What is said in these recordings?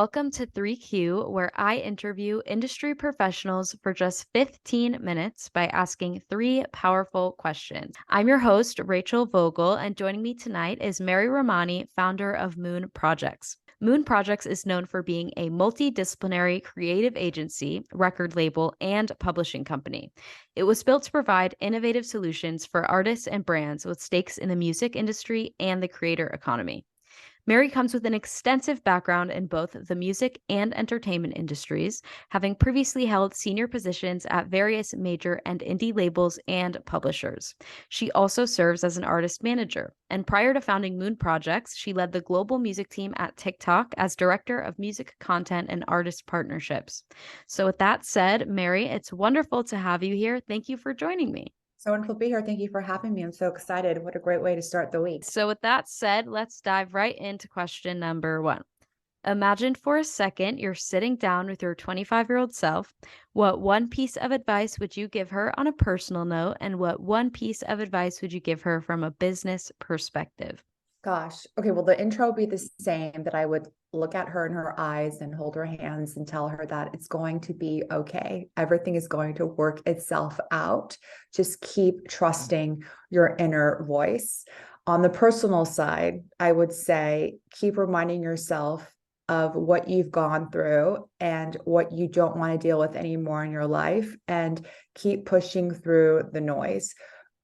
welcome to 3Q, where I interview industry professionals for just 15 minutes by asking three powerful questions. I'm your host, Rachel Vogel, and joining me tonight is Mary Rahmani, founder of Moon Projects. Moon Projects is known for being a multidisciplinary creative agency, record label, and publishing company. It was built to provide innovative solutions for artists and brands with stakes in the music industry and the creator economy. Mary comes with an extensive background in both the music and entertainment industries, having previously held senior positions at various major and indie labels and publishers. She also serves as an artist manager, and prior to founding Moon Projects, she led the global music team at TikTok as director of music content and artist partnerships. So, with that said, Mary, it's wonderful to have you here. Thank you for joining me. So wonderful to be here. Thank you for having me. I'm so excited. What a great way to start the week. So, with that said, let's dive right into question number one. Imagine for a second you're sitting down with your 25-year-old self. What one piece of advice would you give her on a personal note, and what one piece of advice would you give her from a business perspective? Gosh. Okay. Well, the intro would be the same, that I would look at her in her eyes and hold her hands and tell her that it's going to be okay. Everything is going to work itself out. Just keep trusting your inner voice. On the personal side, I would say keep reminding yourself of what you've gone through and what you don't want to deal with anymore in your life, and keep pushing through the noise.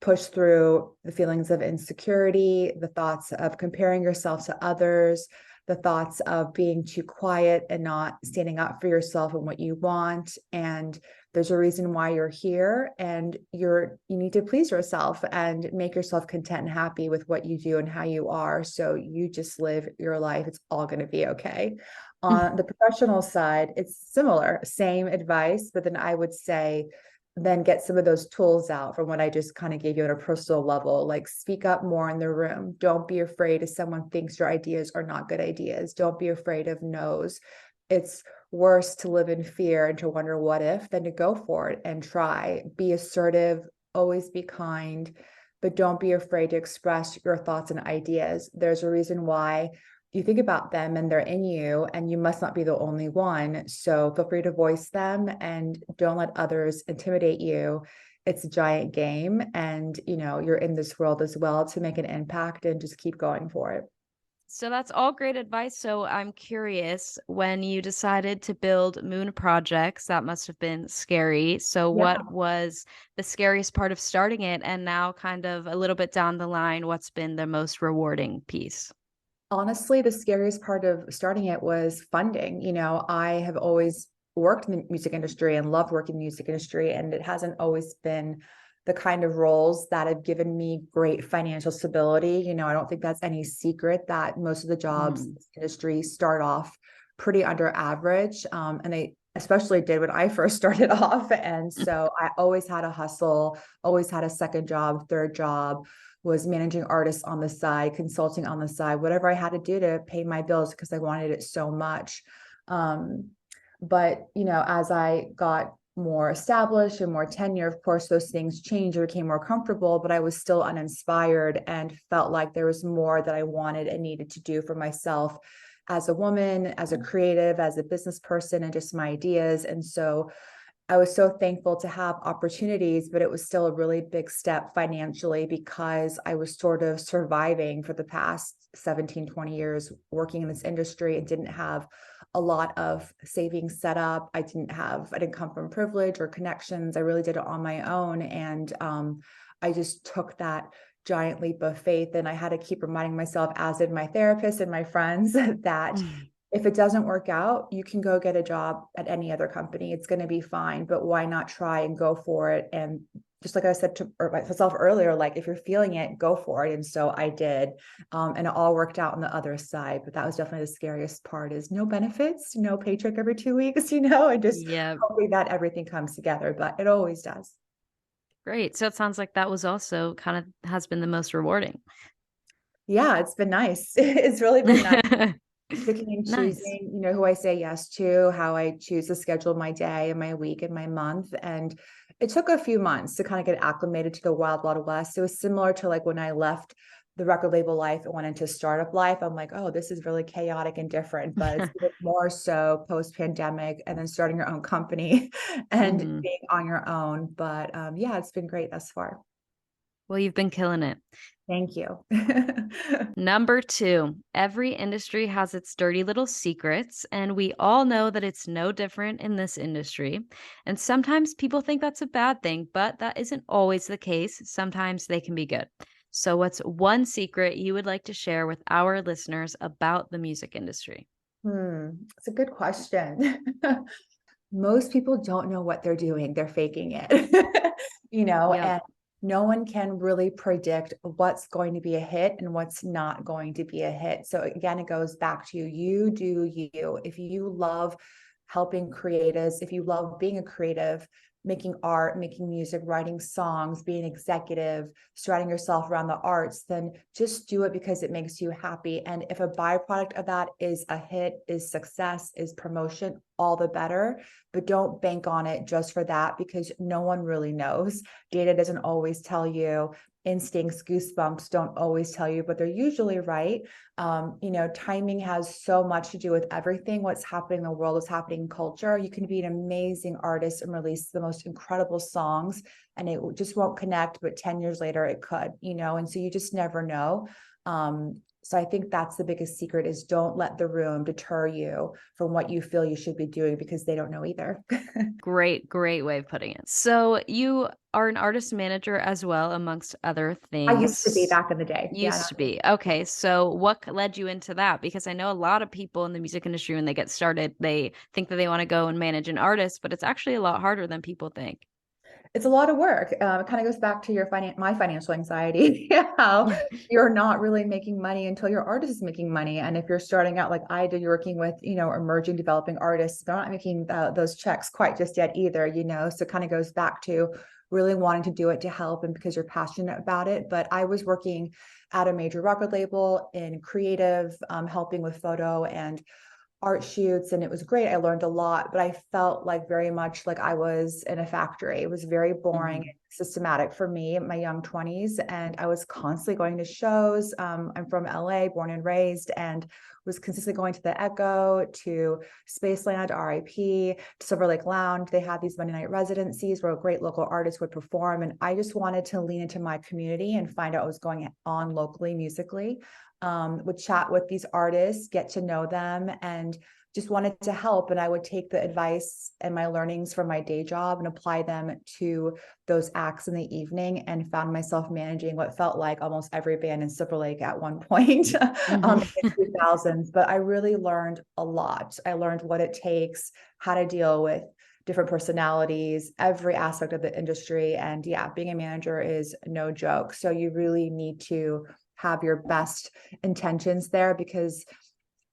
Push through the feelings of insecurity, the thoughts of comparing yourself to others, the thoughts of being too quiet and not standing up for yourself and what you want. And there's a reason why you're here, and you need to please yourself and make yourself content and happy with what you do and how you are. So you just live your life. It's all going to be okay. On the professional side, it's similar, same advice, but then I would say, then get some of those tools out from what I just kind of gave you at a personal level, like speak up more in the room. Don't be afraid if someone thinks your ideas are not good ideas. Don't be afraid of no's. It's worse to live in fear and to wonder what if than to go for it and try. Be assertive, always be kind, but don't be afraid to express your thoughts and ideas. There's a reason why you think about them and they're in you, and you must not be the only one. So feel free to voice them and don't let others intimidate you. It's a giant game, and you're in this world as well to make an impact, and just keep going for it. So that's all great advice. So I'm curious, when you decided to build Moon Projects, that must have been scary. So Yeah. what was the scariest part of starting it? And now, kind of a little bit down the line, what's been the most rewarding piece? Honestly, the scariest part of starting it was funding. I have always worked in the music industry and loved working in the music industry, and it hasn't always been the kind of roles that have given me great financial stability. I don't think that's any secret that most of the jobs in this industry start off pretty under average. And they especially did when I first started off. And so I always had a hustle, always had a second job, third job, was managing artists on the side, consulting on the side, whatever I had to do to pay my bills because I wanted it so much. But as I got more established and more tenure, of course, those things changed or became more comfortable, but I was still uninspired and felt like there was more that I wanted and needed to do for myself as a woman, as a creative, as a business person, and just my ideas. And so I was so thankful to have opportunities, but it was still a really big step financially because I was sort of surviving for the past 17, 20 years working in this industry and didn't have a lot of savings set up. I didn't come from privilege or connections. I really did it on my own. And I just took that giant leap of faith. And I had to keep reminding myself, as did my therapist and my friends, that if it doesn't work out, you can go get a job at any other company. It's going to be fine, but why not try and go for it? And just like I said to myself earlier, like if you're feeling it, go for it. And so I did, and it all worked out on the other side. But that was definitely the scariest part: is no benefits, no paycheck every 2 weeks, and just hoping that everything comes together. But it always does. Great. So it sounds like that was also kind of has been the most rewarding. Yeah, it's been nice. It's really been nice. Picking and Nice. choosing, who I say yes to, how I choose to schedule my day and my week and my month. And it took a few months to kind of get acclimated to the wild, wild west. It was similar to like when I left the record label life and went into startup life, I'm like, oh, this is really chaotic and different, but it's even more so post-pandemic and then starting your own company and Mhm. being on your own. But yeah, it's been great thus far. Well, you've been killing it. Thank you. Number 2, every industry has its dirty little secrets, and we all know that it's no different in this industry. And sometimes people think that's a bad thing, but that isn't always the case. Sometimes they can be good. So, what's one secret you would like to share with our listeners about the music industry? It's a good question. Most people don't know what they're doing. They're faking it, Yep. and no one can really predict what's going to be a hit and what's not going to be a hit. So again, it goes back to you do you. If you love helping creatives, if you love being a creative, making art, making music, writing songs, being an executive, surrounding yourself around the arts, then just do it because it makes you happy. And if a byproduct of that is a hit, is success, is promotion, all the better. But don't bank on it just for that because no one really knows. Data doesn't always tell you. Instincts, goosebumps don't always tell you, but they're usually right. Timing has so much to do with everything. What's happening in the world, what's happening in culture. You can be an amazing artist and release the most incredible songs, and it just won't connect. But 10 years later, it could, and so you just never know. So I think that's the biggest secret is don't let the room deter you from what you feel you should be doing because they don't know either. Great, great way of putting it. So, you are an artist manager as well, amongst other I used to be things. back in the day. Yeah, Used not to me. be. Okay, so what led you into that? Because I know a lot of people in the music industry, when they get started, they think that they want to go and manage an artist, but it's actually a lot harder than people think. It's a lot of work. It kind of goes back to my financial anxiety, how you're not really making money until your artist is making money. And if you're starting out like I did, you're working with, emerging developing artists, they're not making those checks quite just yet either. So it kind of goes back to really wanting to do it to help and because you're passionate about it. But I was working at a major record label in creative, helping with photo and art shoots, and it was great. I learned a lot, but I felt like very much like I was in a factory. It was very boring Mhm. and systematic for me in my young 20s, and I was constantly going to shows. I'm from LA, born and raised, and was consistently going to the Echo, to Spaceland, RIP, to Silver Lake Lounge. They had these Monday night residencies where great local artists would perform, and I just wanted to lean into my community and find out what was going on locally musically. Would chat with these artists, get to know them, and just wanted to help. And I would take the advice and my learnings from my day job and apply them to those acts in the evening, and found myself managing what felt like almost every band in Silver Lake at one point Mhm. in the 2000s. But I really learned a lot. I learned what it takes, how to deal with different personalities, every aspect of the industry. And yeah, being a manager is no joke. So you really need to have your best intentions there because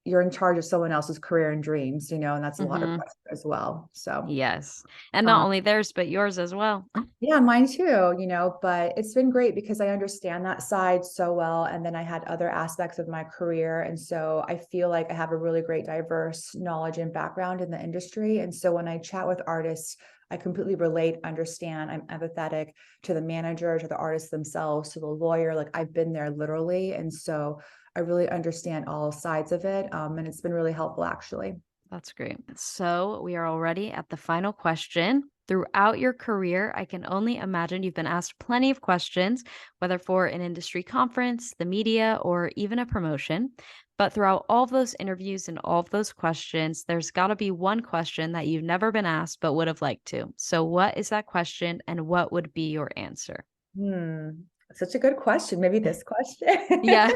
you're in charge of someone else's career and dreams, and that's a lot of Mhm. pressure as well. So, Yes. And not um, only theirs, but yours as well. yeah, mine too, but it's been great because I understand that side so well. And then I had other aspects of my career. And so I feel like I have a really great diverse knowledge and background in the industry. And so when I chat with artists, I completely relate, understand, I'm empathetic to the manager, to the artists themselves, to the lawyer. Like I've been there literally. And so I really understand all sides of it. And it's been really helpful actually. That's great. So, we are already at the final question. Throughout your career, I can only imagine you've been asked plenty of questions, whether for an industry conference, the media, or even a promotion. But throughout all of those interviews and all of those questions, there's got to be one question that you've never been asked but would have liked to. So, what is that question and what would be your answer? Hmm. Such a good question. Maybe this question. Yeah.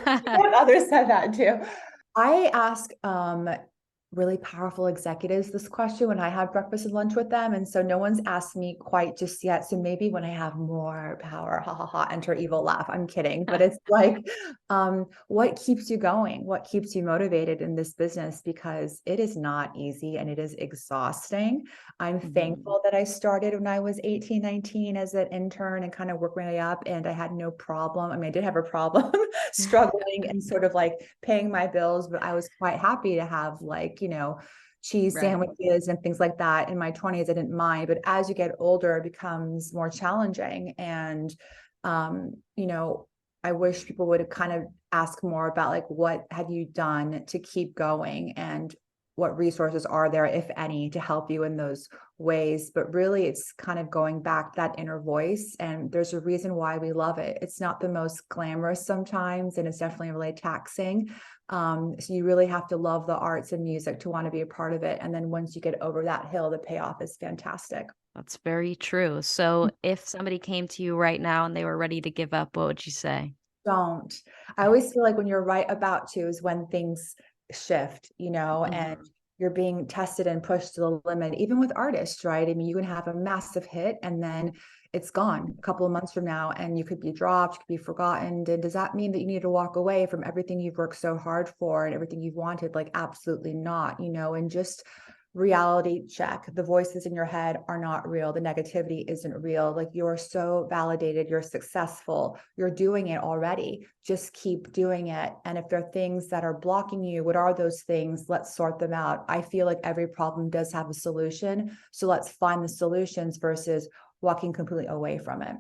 Others said that too. I ask really powerful executives this question when I have breakfast and lunch with them. And so no one's asked me quite just yet. So maybe when I have more power, ha ha ha, enter evil laugh. I'm kidding. But it's like, what keeps you going? What keeps you motivated in this business? Because it is not easy and it is exhausting. I'm Mhm. thankful that I started when I was 18, 19 as an intern and kind of worked my way up, and I had no problem. I mean, I did have a problem struggling and sort of like paying my bills, but I was quite happy to have cheese Right. sandwiches and things like that. In my 20s, I didn't mind, but as you get older, it becomes more challenging. And, um, you know, I wish people would kind of ask more about like, what have you done to keep going, and what resources are there, if any, to help you in those ways. But really, it's kind of going back to that inner voice. And there's a reason why we love it. It's not the most glamorous sometimes, and it's definitely really taxing. So you really have to love the arts and music to want to be a part of it. And then once you get over that hill, the payoff is fantastic. That's very true. So if somebody came to you right now and they were ready to give up, what would you say? Don't. I always feel like when you're right about to is when things shift, and Mhm. you're being tested and pushed to the limit, even with artists, right? I mean, you can have a massive hit and then it's gone a couple of months from now, and you could be dropped, you could be forgotten. And does that mean that you need to walk away from everything you've worked so hard for and everything you've wanted? Like, absolutely not, and just reality check. The voices in your head are not real. The negativity isn't real. Like, you're so validated, you're successful, you're doing it already. Just keep doing it. And if there are things that are blocking you, what are those things? Let's sort them out. I feel like every problem does have a solution. So let's find the solutions versus walking completely away from it.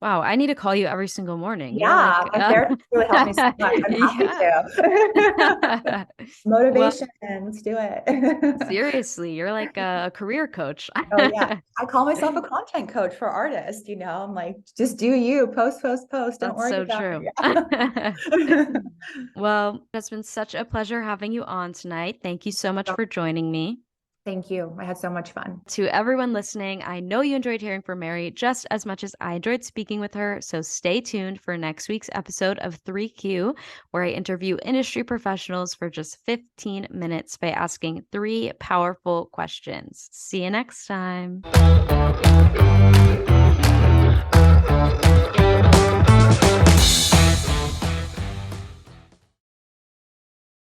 Wow, I need to call you every single morning. You're like, Yeah, my therapist really helped me so much. I'm happy yeah. to. Well, Motivation, let's do it. seriously, you're like a career coach. Oh yeah. I call myself a content coach for artists, I'm like, just do you, post, post, post. Don't That's worry so about true. me. Yeah. Well, it's been such a pleasure having you on tonight. Thank you so much for joining me. Thank you. I had so much fun. To everyone listening, I know you enjoyed hearing from Mary just as much as I enjoyed speaking with her. So stay tuned for next week's episode of 3Q, where I interview industry professionals for just 15 minutes by asking 3 powerful questions. See you next time.